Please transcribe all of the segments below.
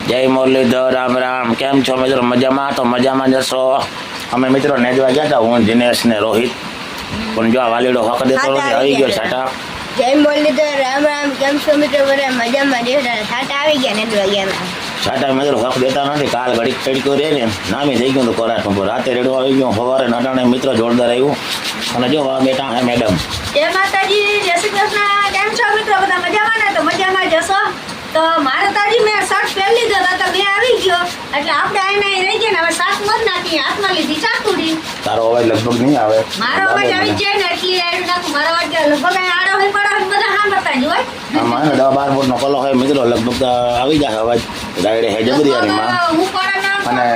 જય મુરલીધર, રામ રામ. કેમ છો મિત્રો? મજામાં? તો મજામાં જશો. અમે મિત્રો નેજવા ગયા હતા, હું દિનેશ ને રોહિત. પણ જો આ વાલીડો હક દેતો નથી, આવી ગયો છાટા. જય મુરલીધર, રામ રામ. કેમ છો મિત્રો? બધા મજામાં દેવતા છાટા આવી ગયા નેજવા ગયા. છાટા મિત્રો હક દેતા નથી. કાલ ઘડીક તડકો રહે ને નામી થઈ ગયું તો કોરાટ રાતે રેડો આવી ગયો. સવારે નટાણે મિત્રો જોરદાર આવ્યું. અને જો આ બેટા હે મેડમ. જય માતાજી, જય શ્રી કૃષ્ણ. કેમ છો મિત્રો? બધા મજામાં ને? તો મજામાં જશો. તો મારે તાજી મેં શર્ટ પહેરી લીધો તો મેં આવી ગયો એટલે આપણે આઈને રહી ગયા ને. હવે શાક મત નાખી હાથમાં લીધી ચાકુડી. તારો અવાજ લગભગ નહીં આવે. મારો અવાજ આવી જાય ને એટલી આવી નાખું. મારો અવાજ લગભગ આડો હોય પડો હોય બધા સાંભળતા જ હોય. આમાં 10-12 ફૂટનો કલો હોય મિત્રો, લગભગ આવી જાય અવાજ. ડાયરે હે જબરિયારીમાં. હું પડે ના અને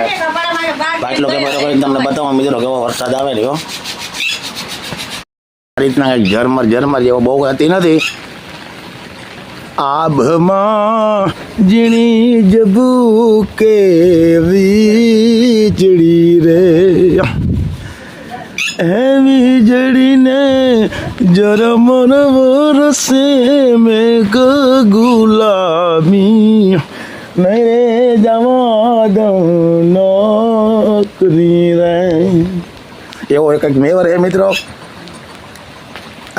બાટલો કેમેરો કરીને તમને બતાવો મિત્રો કેવો વરસાદ આવે રહ્યો. આ રીતના ઝરમર જેવો બહુ હતી નથી. આભમાં જીણી જબુ કે વીજળી રે, હે વીજળીને જરમર વરસે મેઘ ગુલામી, નહીં રે જવા દઉં નોકરી રે. એવો એક મેવર હે મિત્રો.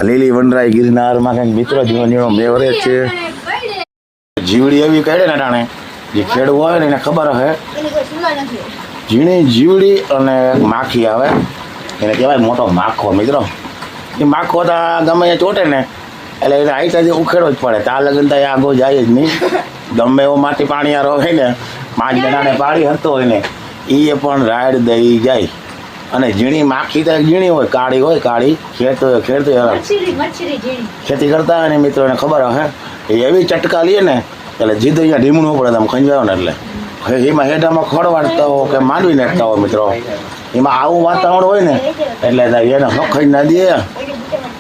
લીલી વનરાઈ ગિરનારમાં કંઈક મિત્રો જીવનનો મેવરે છે. જીવડી એવી કહે ને ટાણે જે ખેડવું હોય ને એને ખબર હે. ઝીણી જીવડી અને માખી આવે એને કહેવાય મોટો માખો મિત્રો. એ માખો તો ગમે એ ચોટે ને એટલે એને આઈતાથી ઉખેડવો જ પડે. ત્યાં લગન તો આગો જાય જ નહીં. ગમે એવો માટી પાણીયારો હોય ને, 5 જણાને પાડી હતો હોય ને એ પણ રાડ દઈ જાય. અને ઝીણી માખી તો ઝીણી હોય, કાળી હોય, કાળી ખેડતો ખેતી કરતા હોય ને મિત્રો એને ખબર હે. એવી ચટકા લઈએ ને એટલે જીદ અહીંયા ઢીમણું પડે. તમે ખંજાવો ને એટલે એમાં હેડામાં ખોડવાડતા હો કે માંડવી નાખતા હોય મિત્રો. એમાં આવું વાતાવરણ હોય ને એટલે એને હખઈ ના દે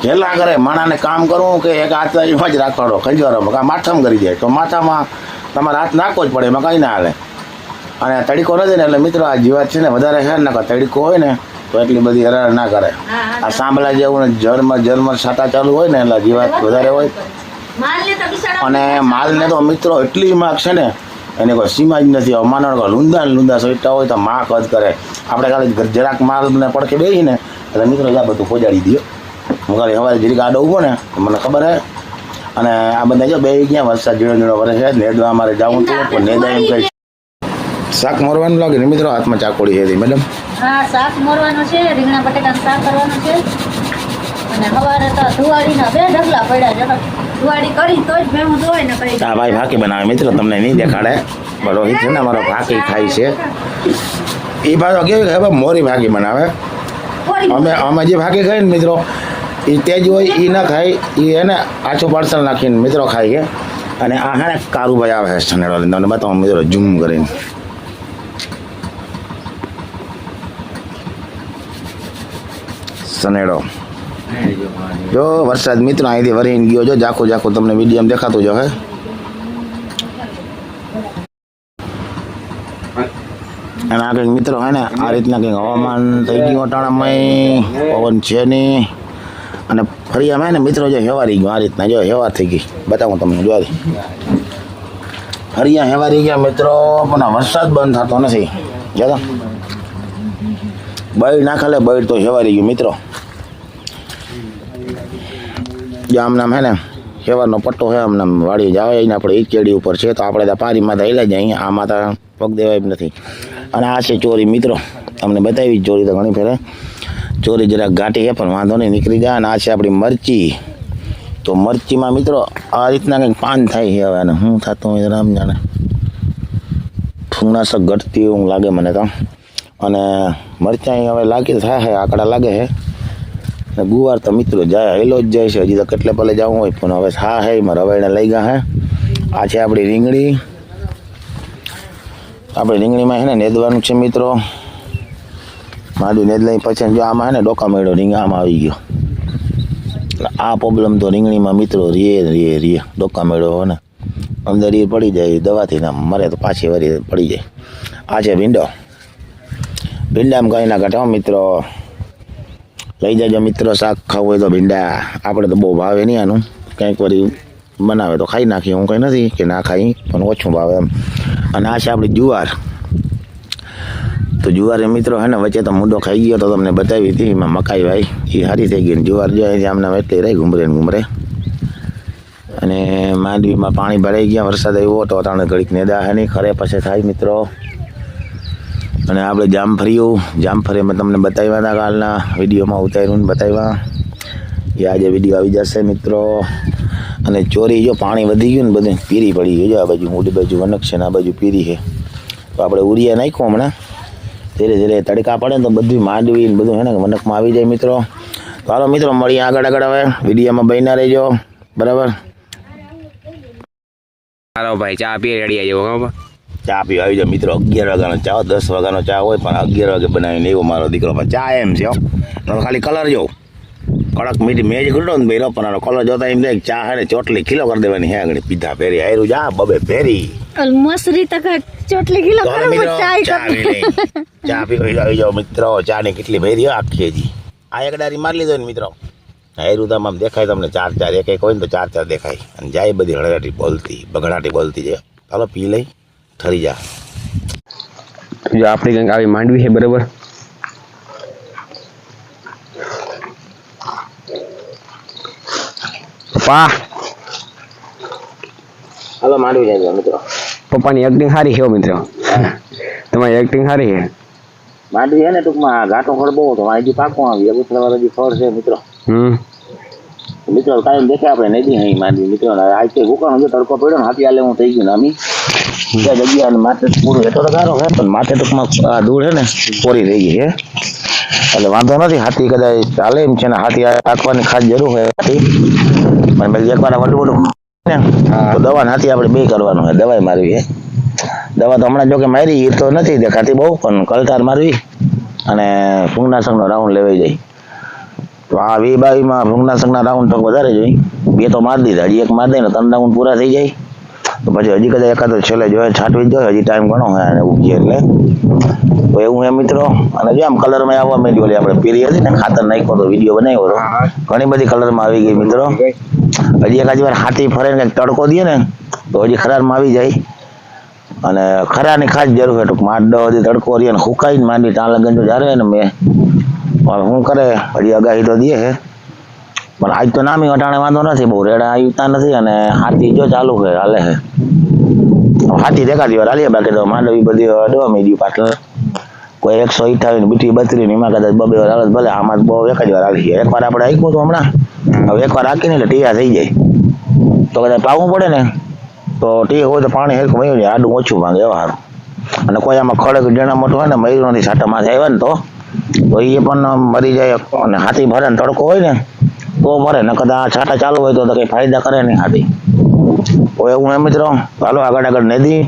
હેલા કરે. માણાને કામ કરવું કે એક હાથ એમાં જ રાખવાનો ખંજવારોમાં, કાં માથામાં કરી જાય તો માથામાં તમારે હાથ નાખવો જ પડે, એમાં કંઈ ના હાલે. અને તડીકો નથી ને એટલે મિત્રો આ જીવાત છે ને વધારે હેરાન ના કરે. તડીકો હોય ને તો એટલી બધી હેરાન ના કરે. આ સાંભળા જેવું ને ઝરમર છાટા ચાલુ હોય ને એટલે જીવાત વધારે હોય. અને માલને તો મિત્રો એટલી માગ છે ને એને કોઈ સીમા જ નથી. માનો લૂંદા સોઈટા હોય તો માખ જ કરે. આપણે ખાલી જરાક માલને પડખે બેસી ને એટલે મિત્રો આ બધું ખોજાડી દે. હું ખાલી સવારે જરીક આડો ઉભો ને મને ખબર હે. અને આ બધા જો બે ગયા વરસાદ ઝીણો વરે છે. નેદવા અમારે જવું હતું પણ નેદા એમ કહી શાક મોરવાનું લાગે ને મિત્રો. હાથમાં ચાકોડી છે મેડમ. હા, શાક મોરવાનું છે. રીંગણા બટેકાનું શાક કરવાનું છે. અને સવારે તો ધુવાડીના 2 ઢગલા પડ્યા છે. ધુવાડી કરી તો જ ભેવું ધોય ને કરી. હા ભાઈ ભાકી બનાવે મિત્રો, તમને નહીં દેખાડે. રોહિત છે ને અમારો ભાકી ખાય છે. એ પાછો કેવી ખબર મોરી ભાકી બનાવે. અમે જે ભાકી ખાઈએ ને મિત્રો એ તેજ હોય એ ના ખાય. એ એને આછું પાર્સલ નાખીને મિત્રો ખાય છે. અને આ હે ને કારુભાઈ આવે છે સનેડો લઈને. તમને બતાવો મિત્રો ઝૂમ કરીને. સનેડો જો વરસાદ મિત્રો અહીંથી વરીને ગયો. જો ઝાખું તમને વિડીયો દેખાતું જો હે. અને આ કંઈક મિત્રો હે ને આ રીતના કંઈક હવામાન થઈ ગયું અટાણામાં. પવન છે નહીં. અને ફરી અમે ને મિત્રો જો હેવારી ગયું આ રીતના. જો હેવાર થઈ ગઈ બતાવું તમને. જો ફરી હેવારી ગયા મિત્રો. પણ વરસાદ બંધ થતો નથી. જો બળ ના ખાલે બળ તો હેવારી ગયું મિત્રો. જો આમ નામ હે ને હેવારનો પટ્ટો હે. આમ નામ વાળી જાય ને આપણે એક કેડી ઉપર છે તો આપણે ત્યાં પારીમાં તો હેલા જાય. આમાં તો પગ દેવાય જ નથી. અને આ છે ચોરી મિત્રો. તમને બતાવી ચોરી તો ઘણી ફેરે. ચોરી જરાક ઘાટી છે પણ વાંધો નહીં નીકળી જાય. અને આ છે આપણી મરચી. તો મરચીમાં મિત્રો આ રીતના કંઈક પાન થાય છે. હવે અને શું થતું હોય રામ જાણે. ફૂગનાશક ઘટતી એવું લાગે મને તો. અને મરચાં હવે લાગી થાય આકડા લાગે છે. અને ગુવાર તો મિત્રો જાય હેલો જ જાય છે. હજી તો કેટલે પલે જવું હોય પણ હવે હા હે એમાં રવાઈને લઈ ગયા હે. આ છે આપણી રીંગણી. આપણે રીંગણીમાં છે ને નેદવાનું છે મિત્રો. માંડવી નેદ લઈ પછી જો આમાં હે ને ડોકા મેળો રીંગણામાં આવી ગયો. આ પ્રોબ્લેમ તો રીંગણીમાં મિત્રો રે ડોકા મેળો હોય ને અંદર એ પડી જાય દવાથી ના મરે તો પાછી વરી પડી જાય. આ છે ભીંડો. ભીંડામાં કંઈ ના ઘટાડો મિત્રો. લઈ જજો મિત્રો શાક ખાવું હોય તો ભીંડા. આપણે તો બહુ ભાવે નહીં આનું. કંઈક વળી બનાવે તો ખાઈ નાખીએ, હું કંઈ નથી કે ના ખાઈ, પણ ઓછું ભાવે એમ. અને આ છે આપણી જુવાર. તો જુવાર એ મિત્રો હે ને વચ્ચે તો મુંડો ખાઈ ગયો તો તમને બતાવી હતી, એમાં મકાઈ ભાઈ એ સારી થઈ ગઈ. જુવાર જો અહીંથી આમને એટલી રહી ઘૂમરે ને ઘૂમરે. અને માંડવીમાં પાણી ભરાઈ ગયા, વરસાદ આવ્યો તો અટાણે ઘડીક નેદા હે નહીં, ખરે પછી થાય મિત્રો. અને આપણે જામફળી મેં તમને બતાવ્યા હતા કાલના વિડીયોમાં, ઉતાર્યું બતાવ્યા એ આજે વિડીયો આવી જશે મિત્રો. અને ચોરી જો પાણી વધી ગયું ને બધું પીરી પડી ગયું. જો આ બાજુ મોટી બાજુ વનક છે ને આ બાજુ પીરી છે. તો આપણે ઉરિયા નાખ્યું હમણાં, ધીરે ધીરે તડકા પડે ને તો બધું માંડવી ને બધું હે ને વનકમાં આવી જાય મિત્રો. તો હાલો મિત્રો મળીએ આગળ હવે વિડીયોમાં બન્યા રહેજો, બરાબર. હાલો ભાઈ ચા પી રેડી આવી જાવ. ચા પીવા આવી જાવ મિત્રો. 11 વાગ્યાનો ચા, 10 વાગ્યાનો ચા હોય, પણ 11 વાગે બનાવીને એવો મારો દીકરો. પણ ચા એમ છે ખાલી કલર જો કડક મીઠી મેજ કર્યો ને ભાઈ, પણ કલર જોતા એમ થાય ચા હે ને ચોટલી કિલો કરી દેવાની હે. આગળ પીધા ફેરી આયરું જા બબે ફેરી મસરી તક ચોટલી કિલો તો મિત્રો ચા પીવા આવી જાવ મિત્રો. ચા ની કેટલી ભેરી આખી હજી. આ એક ડારી મારી લીધો ને મિત્રો. આયરું તો આમ દેખાય તમને 4 એક એક હોય ને તો 4 દેખાય. અને જાય બધી હળગાટી બોલતી બગડાટી બોલતી જાય. ચાલો પી લઈ ઠરી જા. જો આપણી કંઈક આવી માંડવી છે બરાબર. પપ્પા હાલો માંડવી જાય મિત્રો. પપ્પાની એક્ટિંગ સારી છે મિત્રો, તમારી એક્ટિંગ સારી છે. માંડવી હે ને ટૂંકમાં ઘાટો ખડ બહુ હતો, હજી પાકવા આવી અગુતરા હજી ખડ છે મિત્રો. મિત્રો કાયમ દેખે આપણે નદી અહીં માંડવી મિત્રો. આજે ગુકાનો જો તડકો પડ્યો ને હાથી હાલે હું થઈ ગયું ને અમી જગ્યા માથે પૂરું એટલો તો ગારો હે, પણ માથે ટૂંકમાં આ ધૂળ હે ને કોરી થઈ ગઈ હે, એટલે વાંધો નથી. હાથી કદાચ ચાલે એમ છે ને, હાથી રાખવાની ખાસ જરૂર હોય હાથી. પણ પછી એકવાર વડું ને તો દવા હાથી આપણે બે કરવાનું હોય. દવાઈ મારવી હે. દવા તો હમણાં જો કે મારી એ તો નથી દેખાતી બહુ, પણ કલટાર મારવી અને ફૂગનાશકનો રાઉન્ડ લેવાઈ જાય. તો આ 22માં ફૂગનાશકના રાઉન્ડ તો વધારે જોઈએ. 2 તો મારી દીધા, હજી 1 મારી દે ને 3 રાઉન્ડ પૂરા થઈ જાય. તો પછી હજી કદાચ એકાદો છેલ્લે જોઈએ છાંટવી જ જોઈએ, હજી ટાઈમ ઘણો હોય અને ઉગીએ એટલે. તો એવું હે મિત્રો. અને જો આમ કલરમાં આવવા માંડી, ઓલી આપણે પીરી હતી ને ખાતર નાખ્યો તો વિડીયો બનાવ્યો હતો, ઘણી બધી કલરમાં આવી ગઈ મિત્રો. હજી એકાદ વાર હાથી ફરે ને કંઈક તડકો દે ને તો હજી ખરારમાં આવી જાય. અને ખરાની ખાસ જરૂર છે ટૂંકમાં. 8-10 હજી તડકો રહી અને સુકાઈને માંડી ત્યાં લગન જો જ્યારે ને મેં શું કરે હજી આગાહી તો દે છે, પણ આજ તો નામી અટાણે વાંધો નથી, બહુ રેડા આવતા નથી. અને હાથી જો ચાલુ છે હાલે છે. હાથી દેખાતી વાર હાલીએ, બાકી તો માંડવી બધી અડવા માંડ્યું પાટલ. કોઈ 128 બીટી 32 એમાં કદાચ 2 વાર હાલત ભલે, આમાં બહુ એક જ વાર હાલી. એકવાર આપણે આખ્યું હતું હમણાં, હવે એકવાર હાકીને એટલે ટીયા થઈ જાય. તો કદાચ પાવું પડે ને તો ટી હોય તો પાણી હેરખું વયું જાય, આડું ઓછું ભાંગે એવા સારું. અને કોઈ આમાં ખડક જેના મોટું હોય ને મયુર નથી છાંટામાં આવ્યા ને તો એ પણ મરી જાય. અને હાથી ભરે ને તડકો હોય ને તો મરે, ન કદાચ છાંટા ચાલુ હોય તો કઈ ફાયદા કરે નહીં હાથી. તો એવું એમ મિત્રો. હાલો આગળ નદી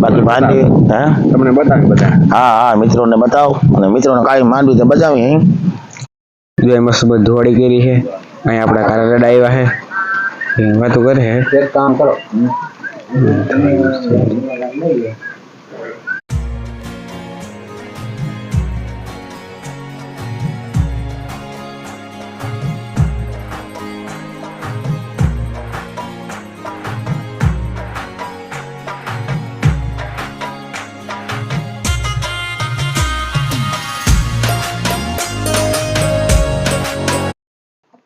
બાકી માંડવી હે તમને બતાવી બધા. હા મિત્રોને બતાવો. અને મિત્રોને કાંઈ માંડવી તો બતાવી અહીં જો એ મસ્ત બધી ધોવાડી કરી છે. અહીં આપણા ઘરે રેડા આવ્યા છે, વાતો કરે છે. એક કામ કરો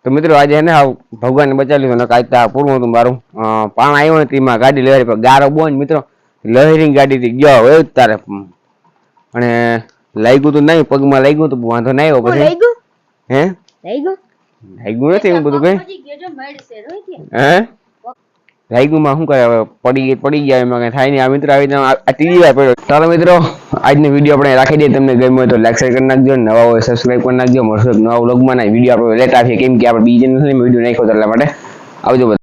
તો મિત્રો આજે ને ભગવાનને બચાવી લીધો, કાંઈ પૂરું હતું મારું. પાણ આવ્યો ને તેમાં ગાડી લહેરી પર ગારો બોન મિત્રો, લહેરી ગાડી ગયો હોય તારે. અને લાગ્યું તો નહીં, પગમાં લાગ્યું તો વાંધો ના આવ્યો. પછી હે લાગ્યું નથી એવું બધું કઈ હે લાગ્યું માં શું કરે હવે, પડી ગયા એમાં કઈ થાય નહીં. આ મિત્રો આવી આ ત્રીજી વાર પડ્યો. ચાલો મિત્રો આજનો વિડીયો આપણે રાખી દઈએ. તમને ગમ્યો હોય તો લાઈક શેર કરી નાખજો, નવા હોય સબસ્ક્રાઈબ કરી નાખજો. મળશું નવા વ્લોગમાં. વિડીયો આપણે લેટ આવીએ કેમ કે આપણે બીજી ચેનલ વિડીયો નાખ્યો એટલા માટે. આવજો બધા.